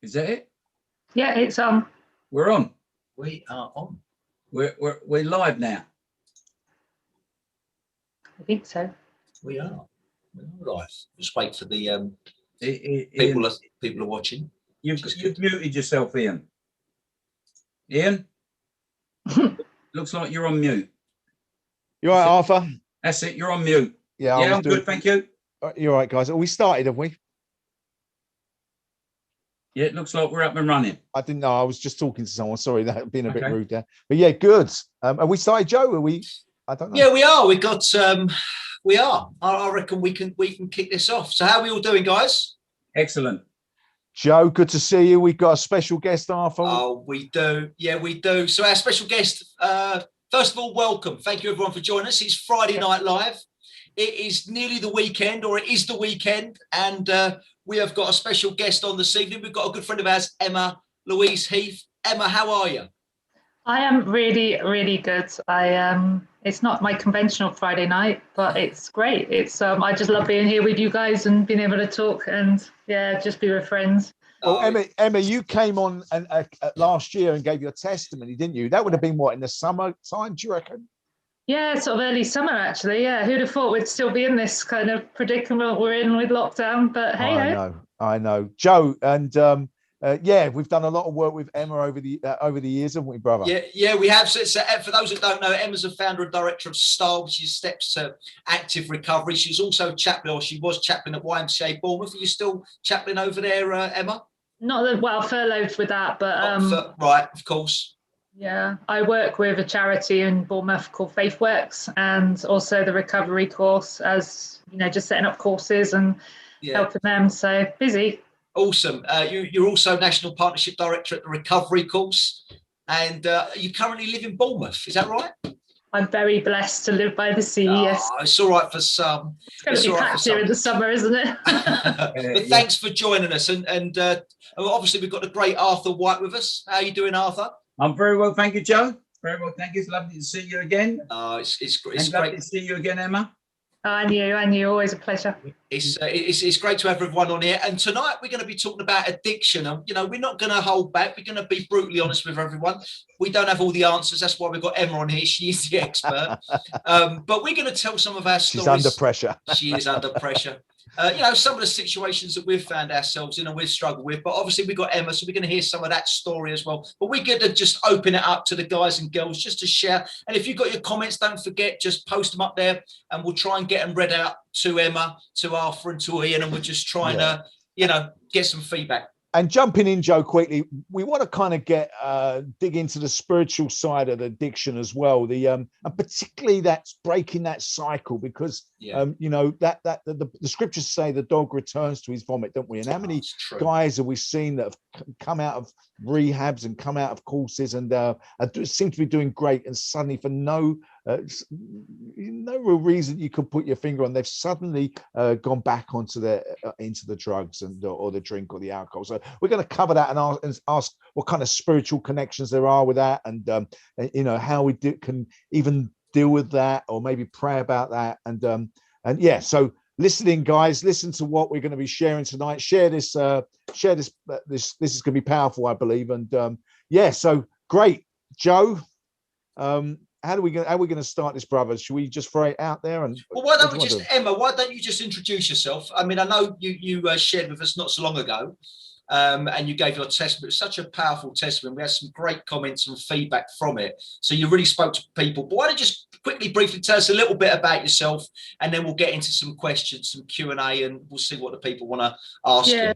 Is that it? Yeah, it's We're on. We are on. We're live now. I think so. We are. We're live. Just wait for the Ian, people are watching. You've muted yourself, Ian. Ian? Looks like you're on mute. You all right, Arthur? That's it, you're on mute. Yeah, I'm good, thank you. You're all right, guys. We started, have we? Yeah, it looks like we're up and running. I didn't know. I was just talking to someone. Sorry, that being a bit rude there. But yeah, good. Are we started, Joe? Are we? I don't know. Yeah, we are. We got. We are. I reckon we can kick this off. So how are we all doing, guys? Excellent. Joe, good to see you. We've got a special guest, Arthur. Oh, we do. Yeah, we do. So our special guest. First of all, welcome. Thank you, everyone, for joining us. It's Friday Night Live. It is nearly the weekend, or it is the weekend, and we have got a special guest on this evening. We've got a good friend of ours, Emma Louise Heath. Emma, how are you? I am really, really good. It's not my conventional Friday night, but it's great. It's I just love being here with you guys and being able to talk and just be with friends. Well, Emma, you came on last year and gave your testimony, didn't you? That would have been what, in the summertime, do you reckon? Yeah, sort of early summer, actually. Yeah, who'd have thought we'd still be in this kind of predicament we're in with lockdown? But hey, I know, Joe, and we've done a lot of work with Emma over the years, haven't we, brother? Yeah, we have. So for those that don't know, Emma's a founder and director of STAR, which is Steps to Active Recovery. She's also chaplain, or she was chaplain at YMCA Bournemouth. Are you still chaplain over there, Emma? Not that well, furloughed with that, but right, of course. Yeah, I work with a charity in Bournemouth called FaithWorks, and also the recovery course, as you know, just setting up courses and helping them. So busy. Awesome. You're also National Partnership Director at the Recovery Course, and you currently live in Bournemouth. Is that right? I'm very blessed to live by the sea. Yes, it's all right for some. It's going to be packed here in the summer, isn't it? But thanks for joining us, and obviously we've got the great Arthur White with us. How are you doing, Arthur? I'm very well, thank you, Joe. Very well, thank you. It's lovely to see you again. It's great to see you again, Emma. And you, always a pleasure. It's great to have everyone on here. And tonight we're going to be talking about addiction. And we're not going to hold back. We're going to be brutally honest with everyone. We don't have all the answers. That's why we've got Emma on here. She is the expert. But we're going to tell some of our stories. She's under pressure. She is under pressure. Some of the situations that we've found ourselves in and we've struggled with, but obviously we've got Emma, so we're going to hear some of that story as well. But we're going to just open it up to the guys and girls just to share. And if you've got your comments, don't forget, just post them up there and we'll try and get them read out to Emma, to Arthur and to Ian, and we'll just try and, get some feedback. And jumping in, Joe, quickly, we want to kind of dig into the spiritual side of addiction as well. And particularly that's breaking that cycle, because the scriptures say the dog returns to his vomit, don't we? And how many guys have we seen that have come out of rehabs and come out of courses and seem to be doing great, and suddenly for no real reason you could put your finger on, they've suddenly gone back into the drugs or the drink or the alcohol. So we're going to cover that and ask what kind of spiritual connections there are with that, and how we can even deal with that, or maybe pray about that. So listen in, guys. Listen to what we're going to be sharing tonight. Share this. This is going to be powerful, I believe. And so great, Joe. How are we going to start this, brothers? Should we just throw it out there? Well, why don't we just, Emma? Why don't you just introduce yourself? I mean, I know you shared with us not so long ago, and you gave your testimony. It was such a powerful testimony. We had some great comments and feedback from it. So you really spoke to people. But why don't you just quickly, briefly tell us a little bit about yourself, and then we'll get into some questions, some Q&A, and we'll see what the people want to ask you.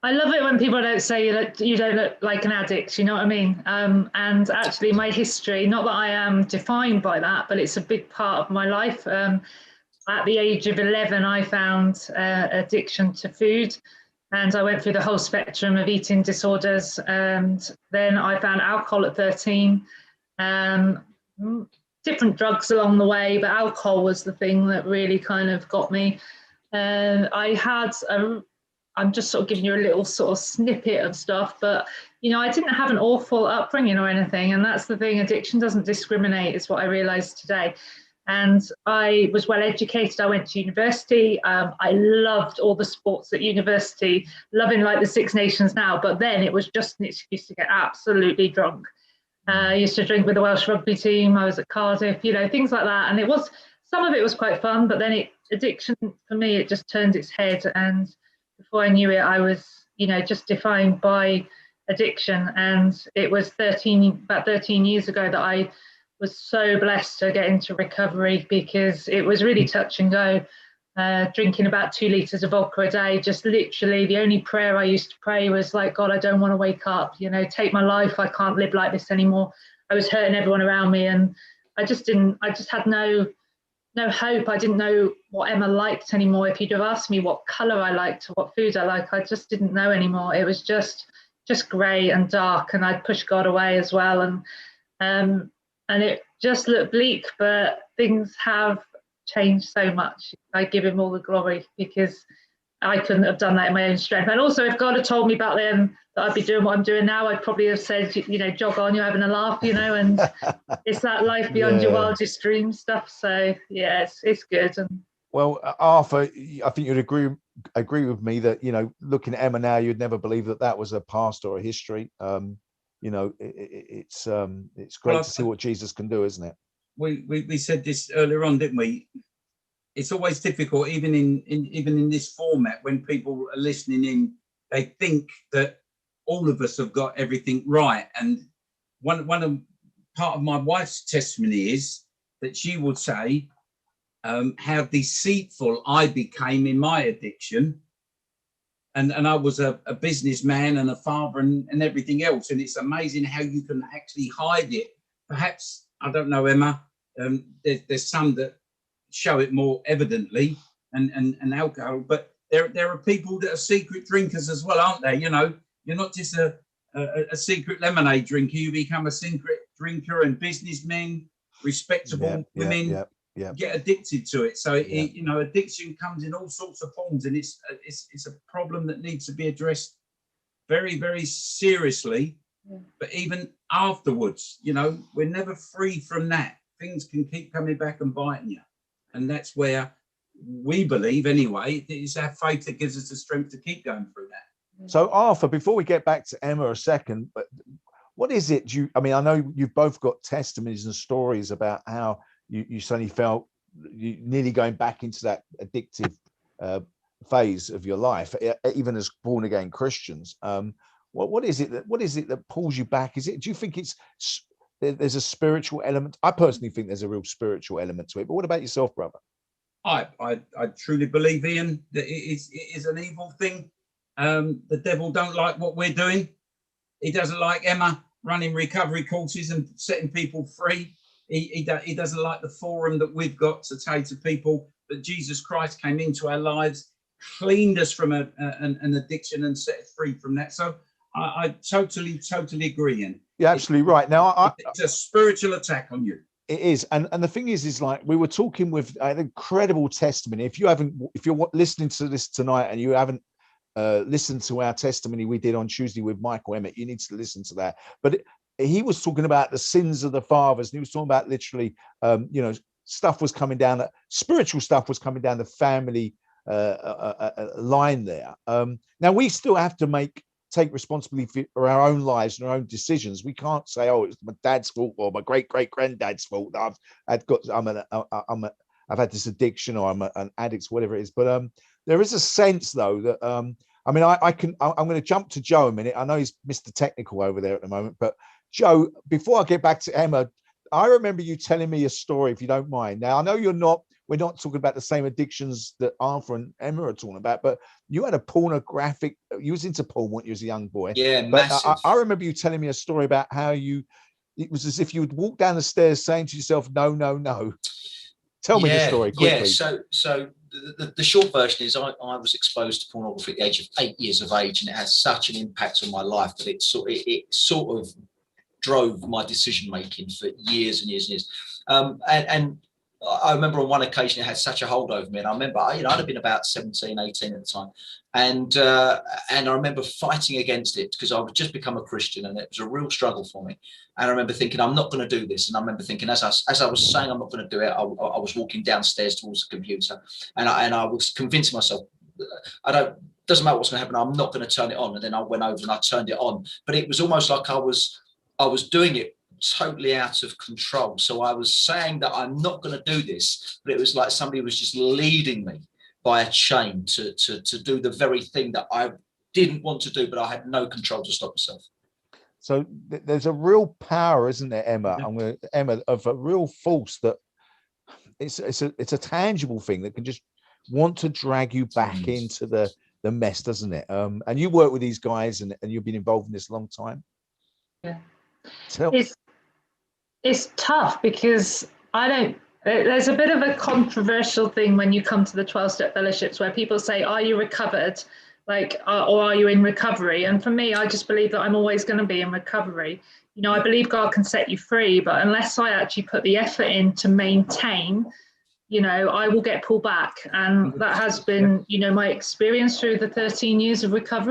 I love it when people don't say that you don't look like an addict, you know what I mean? And actually my history, not that I am defined by that, but it's a big part of my life. At the age of 11, I found addiction to food, and I went through the whole spectrum of eating disorders. And then I found alcohol at 13, different drugs along the way, but alcohol was the thing that really kind of got me. I'm just sort of giving you a little sort of snippet of stuff, but, I didn't have an awful upbringing or anything. And that's the thing, addiction doesn't discriminate, is what I realized today. And I was well educated. I went to university. I loved all the sports at university, loving like the Six Nations now. But then it was just an excuse to get absolutely drunk. I used to drink with the Welsh rugby team. I was at Cardiff, you know, things like that. And it was, some of it was quite fun, but then addiction for me, it just turned its head. And before I knew it, I was, you know, just defined by addiction. And it was about 13 years ago that I was so blessed to get into recovery, because it was really touch and go. Drinking about 2 litres of vodka a day, just literally the only prayer I used to pray was like, God, I don't want to wake up, you know, take my life. I can't live like this anymore. I was hurting everyone around me, and I just had no hope. I didn't know what Emma liked anymore. If you'd have asked me what colour I liked or what food I like, I just didn't know anymore. It was just grey and dark, and I'd push God away as well. And it just looked bleak, but things have changed so much. I give him all the glory, because I couldn't have done that in my own strength. And also, if God had told me back then that I'd be doing what I'm doing now, I'd probably have said, you know, jog on, you're having a laugh, you know, and it's that life beyond your wildest dreams stuff. So yeah, it's good. And well, Arthur, I think you'd agree with me that, you know, looking at Emma now, you'd never believe that was a past or a history. You know, it's great to see what Jesus can do, isn't it? We said this earlier on, didn't we? It's always difficult, even in this format, when people are listening in, they think that all of us have got everything right. And part of my wife's testimony is that she would say how deceitful I became in my addiction. And I was a businessman and a father and everything else. And it's amazing how you can actually hide it. Perhaps, I don't know, Emma, there's some that show it more evidently, and alcohol, but there are people that are secret drinkers as well, aren't they? You know, you're not just a secret lemonade drinker, you become a secret drinker, and businessmen, respectable women get addicted to it. So you know, addiction comes in all sorts of forms, and it's a problem that needs to be addressed very, very seriously. But even afterwards, you know, we're never free from that. Things can keep coming back and biting you. And that's where we believe, anyway, it's our faith that gives us the strength to keep going through that. So, Arthur, before we get back to Emma a second, but what is it I mean, I know you've both got testimonies and stories about how you suddenly felt you nearly going back into that addictive phase of your life, even as born again Christians. What is it that pulls you back? Do you think there's a spiritual element? I personally think there's a real spiritual element to it. But what about yourself, brother? I truly believe, Ian, that it is an evil thing. The devil don't like what we're doing. He doesn't like Emma running recovery courses and setting people free. He doesn't like the forum that we've got to say to people that Jesus Christ came into our lives, cleaned us from an addiction and set us free from that. So I totally agree, Ian. You're absolutely right. Now, it's a spiritual attack on you. It is, and the thing is like we were talking with an incredible testimony. If you're listening to this tonight and you haven't listened to our testimony we did on Tuesday with Michael Emmett, you need to listen to that. But he was talking about the sins of the fathers, and he was talking about literally, you know, stuff was coming down, spiritual stuff was coming down the family line there. Now we still have to take responsibility for our own lives and our own decisions. We can't say, "Oh, it's my dad's fault or my great granddad's fault that I've had this addiction or I'm an addict," whatever it is. But there is a sense, though, that I mean, I'm going to jump to Joe a minute. I know he's Mr. Technical over there at the moment, but Joe, before I get back to Emma, I remember you telling me a story, if you don't mind. Now, I know we're not talking about the same addictions that Arthur and Emma are talking about, but you had you was into porn when you was a young boy. Yeah, but massive. I remember you telling me a story about how it was as if you would walk down the stairs saying to yourself, no, no, no. Tell me the story quickly. Yeah, so the short version is I was exposed to pornography at the age of 8 years of age, and it had such an impact on my life that it sort of drove my decision making for years and years and years. And I remember on one occasion it had such a hold over me, and I remember, I'd have been about 17, 18 at the time, and I remember fighting against it because I would just become a Christian, and it was a real struggle for me. And I remember thinking, I'm not going to do this. And I remember thinking, as I was saying, I'm not going to do it, I was walking downstairs towards the computer, and I was convincing myself, doesn't matter what's going to happen, I'm not going to turn it on. And then I went over and I turned it on, but it was almost like I was doing it totally out of control. So I was saying that I'm not going to do this, but it was like somebody was just leading me by a chain to do the very thing that I didn't want to do, but I had no control to stop myself. So there's a real power, isn't there, Emma? Emma, of a real force that it's a tangible thing that can just want to drag you back into the mess, doesn't it? And you work with these guys, and you've been involved in this a long time. Yeah. It's tough because there's a bit of a controversial thing when you come to the 12-step fellowships where people say, are you recovered? Or are you in recovery? And for me, I just believe that I'm always going to be in recovery. I believe God can set you free, but unless I actually put the effort in to maintain, I will get pulled back. And that has been, my experience through the 13 years of recovery.